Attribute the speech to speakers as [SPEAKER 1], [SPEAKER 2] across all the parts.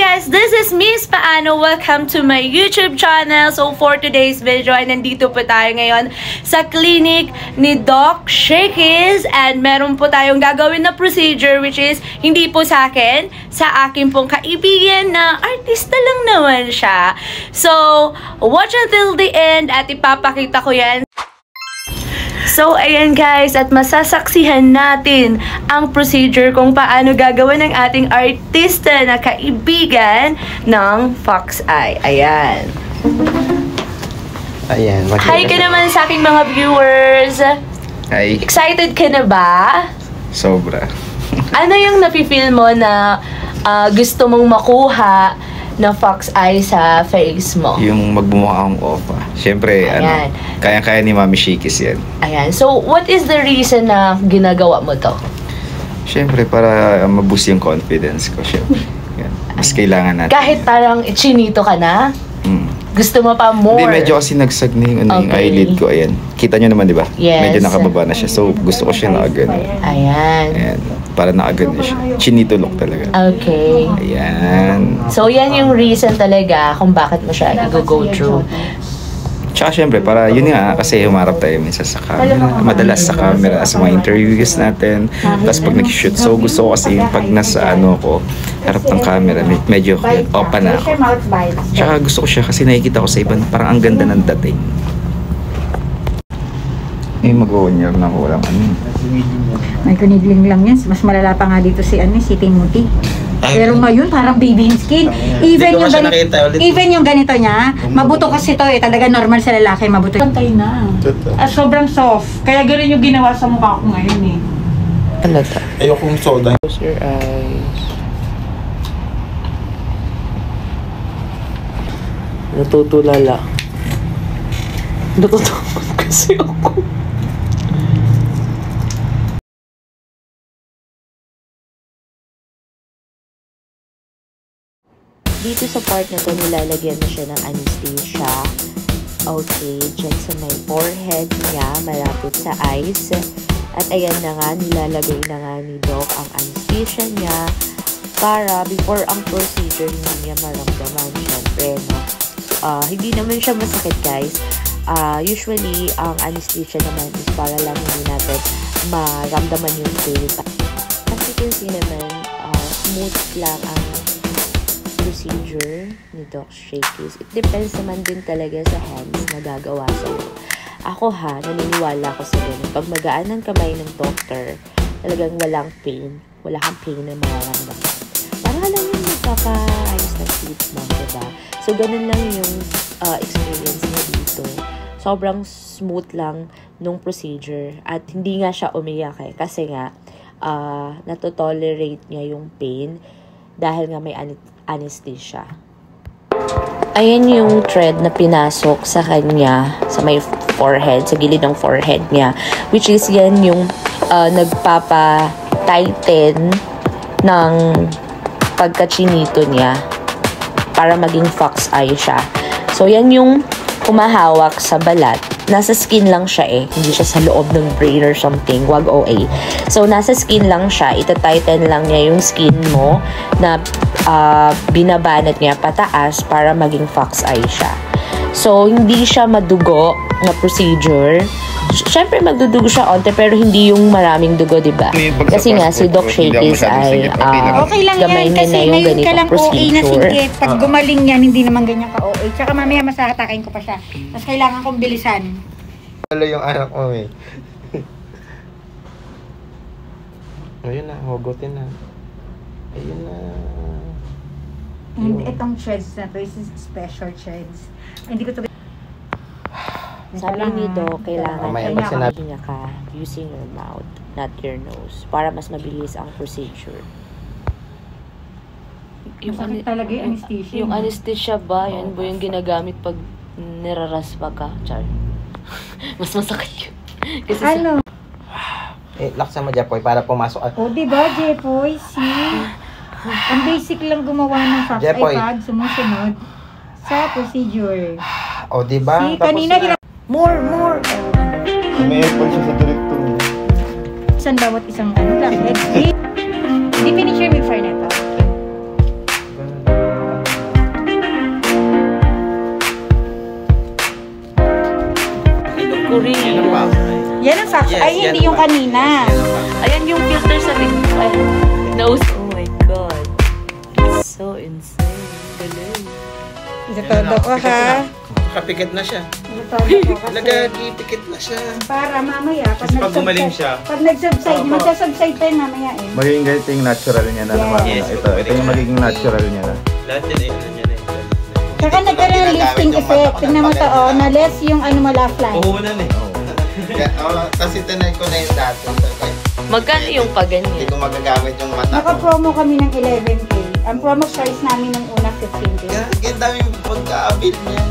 [SPEAKER 1] guys, this is Miss Paano. Welcome to my YouTube channel. So for today's video ay nandito po tayo ngayon sa clinic ni Doc Shakey's and meron po tayong gagawin na procedure which is hindi po sa akin, sa akin pong kaibigan na artista lang naman siya. So watch until the end at ipapakita ko yan. So, ayan guys, at masasaksihan natin ang procedure kung paano gagawin ng ating artista na kaibigan ng Fox Eye. Ayan.
[SPEAKER 2] Ayan.
[SPEAKER 1] Hi ka naman sa aking mga viewers.
[SPEAKER 2] Hi.
[SPEAKER 1] Excited ka na ba?
[SPEAKER 2] Sobra.
[SPEAKER 1] Ano yung napifeel mo na gusto mong makuha na Fox Eye sa face mo?
[SPEAKER 2] Yung magbumukha akong opa. Siyempre,
[SPEAKER 1] ayan,
[SPEAKER 2] kaya-kaya ni Mami Shakey's yan.
[SPEAKER 1] Ayan. So, what is the reason na ginagawa mo to?
[SPEAKER 2] Siyempre, para maboost yung confidence ko. Siyempre. Yan. Mas kailangan natin.
[SPEAKER 1] Kahit parang chinito ka na? Gusto mo pa more?
[SPEAKER 2] Hindi, medyo kasi nagsag na yung, yung eyelid ko. Ayan. Kita nyo naman, di ba?
[SPEAKER 1] Yes.
[SPEAKER 2] Medyo nakababa na siya. So, gusto ko siya nakagan.
[SPEAKER 1] Ayan.
[SPEAKER 2] Ayan. Para nakagan na siya. Chinito look talaga.
[SPEAKER 1] Okay.
[SPEAKER 2] Ayan.
[SPEAKER 1] So, yan yung reason talaga kung bakit mo siya go through.
[SPEAKER 2] Tsaka syempre, para yun nga, kasi humarap tayo minsan sa camera. Madalas sa camera, sa mga interviews natin. Tapos pag nag-shoot, so gusto ko kasi pag nasa ko, harap ng camera, medyo open na ako. Tsaka gusto ko siya kasi nakikita ko sa iba, parang ang ganda ng dating. Mag-1 year na ako, walang
[SPEAKER 3] May kunidling lang yan. Mas malala pa nga dito si Timothy. Pero ngayon, parang baby skin. Even yung ganito niya, mabuto kasi to talaga normal sa lalaki, mabuto.
[SPEAKER 4] Pantay na. Sobrang soft. Kaya gano'n yung ginawa sa mukha ko ngayon eh.
[SPEAKER 1] Ano to?
[SPEAKER 2] Ayokong soda.
[SPEAKER 1] Close your eyes. Natutulala. Natutakot kasi ako. Dito sa part na to, nilalagyan na siya ng anesthesia. Okay, dyan sa may forehead niya, malapit sa eyes. At ayan na nga, nilalagay na nga ni Doc ang anesthesia niya para before ang procedure, hindi niya maramdaman. Siyempre, no? Hindi naman siya masakit, guys. Usually, ang anesthesia naman is para lang hindi natin maramdaman yung pain. As you can see naman, smooth lang ang procedure ni Doc Shakey's. It depends naman din talaga sa hands na gagawa sa'yo. Ako naniniwala ko sa ganun. Pag magaan ang kamay ng doctor, talagang walang pain. Wala kang pain na mararamdaman. Para lang yung magpapaayos ng sleep mo, diba? So, ganun lang yung experience niya dito. Sobrang smooth lang nung procedure. At hindi nga siya umiyak kasi nga, natotolerate niya yung pain dahil nga may anesthesia. Ayan yung thread na pinasok sa kanya, sa may forehead, sa gilid ng forehead niya. Which is yan yung nagpapa-tighten ng pagka-chinito niya para maging fox eye siya. So, yan yung humahawak sa balat. Nasa skin lang siya hindi siya sa loob ng brain or something. Wag OA. So, nasa skin lang siya. Ita-tighten lang niya yung skin mo na binabanat niya pataas para maging fox eye siya. So, hindi siya madugo na procedure. Siyempre, magdudugo siya onte pero hindi yung maraming dugo, diba? Kasi nga, si Doc Shakey's ay
[SPEAKER 3] okay lang
[SPEAKER 1] gamay
[SPEAKER 3] yan,
[SPEAKER 1] niya
[SPEAKER 3] kasi
[SPEAKER 1] na yung
[SPEAKER 3] ngayon ka lang
[SPEAKER 1] procedure.
[SPEAKER 3] OA na sigit. Pag gumaling yan, hindi naman ganyan ka OA. Tsaka mamaya masatakain ko pa siya. Mas kailangan kong bilisan.
[SPEAKER 2] Wala yung anak mo Ayun na, hugotin na. Ayun na.
[SPEAKER 3] And itong threads na to is special threads. Hindi ko to...
[SPEAKER 1] Sabi ni Doc, kailangan
[SPEAKER 2] sinabi
[SPEAKER 1] niya ka using your mouth, not your nose, para mas mabilis ang procedure.
[SPEAKER 3] Masakit talaga yung anesthesia.
[SPEAKER 1] Yung anesthesia ba? Yan ba yung ginagamit pag niraraspa ka? Char. Mas masakit yun. Kasi
[SPEAKER 3] ano?
[SPEAKER 2] Laksan mo, Jepoy, para pumasok.
[SPEAKER 3] Diba, Jepoy? Ang basic lang gumawa ng Fox iPad, sumusunod sa procedure.
[SPEAKER 2] Diba?
[SPEAKER 3] Kanina more.
[SPEAKER 2] May aircon siya sa director mo.
[SPEAKER 3] Isang bawat isang lang. Di finisher may fire na to.
[SPEAKER 4] Ay, hindi yung kanina.
[SPEAKER 1] Ayan yung filter sa nose. Oh my God. It's so insane. Galing.
[SPEAKER 3] Todo ko ha.
[SPEAKER 5] Kapikit na siya.
[SPEAKER 3] Todo ko kasi.
[SPEAKER 5] Nagkikipikit na siya.
[SPEAKER 3] Para mamaya,
[SPEAKER 5] Pag gumaling siya.
[SPEAKER 3] Pag nag-subside, magsasubside tayo mamaya eh.
[SPEAKER 2] Magiging ganito yung natural niya na naman.
[SPEAKER 5] Yes.
[SPEAKER 2] Ito yung magiging natural niya na.
[SPEAKER 5] Lahat din ano niya na.
[SPEAKER 3] Saka nagkaroon ng lifting effect. Tingnan mo to, na-less yung ano mo laugh line.
[SPEAKER 5] Puhunan eh.
[SPEAKER 6] Kasi tinay ko na yung dati.
[SPEAKER 1] Magkano yung
[SPEAKER 6] Hindi
[SPEAKER 1] paganyan?
[SPEAKER 6] ko magagamit yung mata ko.
[SPEAKER 3] Naka-promo kami ng 11K. Ang promo price namin ng una 15K.
[SPEAKER 6] Kaya dami yung pagka-abil niyan.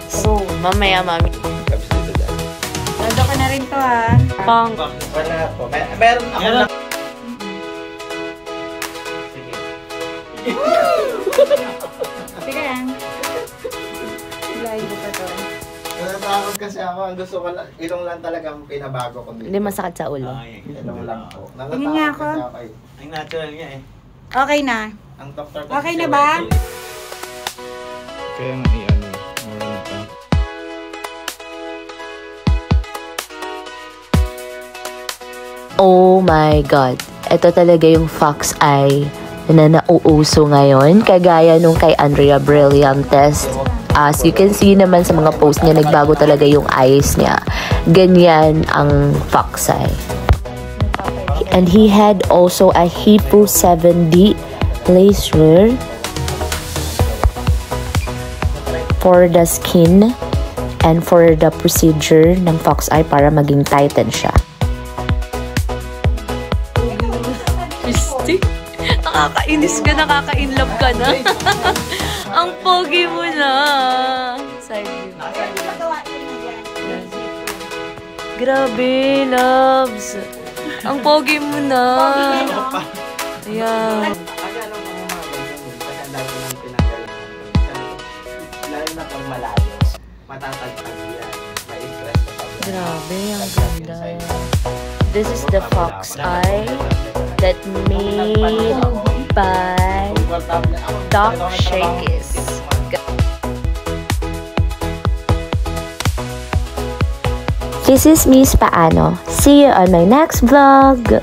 [SPEAKER 1] So, mamaya mami.
[SPEAKER 6] Kapis dito dyan.
[SPEAKER 3] Todo ka na rin to ha.
[SPEAKER 1] Pang.
[SPEAKER 6] Wala po. Meron ako na.
[SPEAKER 3] Sige yan. Live pa to.
[SPEAKER 6] Natatakot kasi ako. Ang gusto ko lang, ilong lang talaga ang pinabago ko dito.
[SPEAKER 1] Hindi masakit sa ulo.
[SPEAKER 6] Ilong lang po.
[SPEAKER 3] Tingin nga ako.
[SPEAKER 6] Natatakot kasi ako eh.
[SPEAKER 5] Ang natural niya eh.
[SPEAKER 3] Okay na.
[SPEAKER 6] Ang doktor ko
[SPEAKER 3] Okay
[SPEAKER 6] kasi
[SPEAKER 3] na ba?
[SPEAKER 2] Kaya nga i-ano.
[SPEAKER 1] Oh my God. Ito talaga yung fox eye na nauuso ngayon. Kagaya nung kay Andrea Brillantes. As you can see naman sa mga post niya, nagbago talaga yung eyes niya. Ganyan ang fox eye. And he had also a Hippo 7D laser for the skin and for the procedure ng fox eye para maging tighten siya. Christy, nakakainis ka, nakaka-inlove ka na. Ang pogi mo na. Grabe, loves. Ang pogi mo na. Ayan.
[SPEAKER 6] Kasi alam mo mga ganyan, kasi ang dami ko nang pinanggalingan. Lalo na pag malayo, matatagtag yan. May stress pa pag
[SPEAKER 1] Grabe, ang ganda. This is the fox eye that made by Doc Shakes. This is Miss Paano. See you on my next vlog.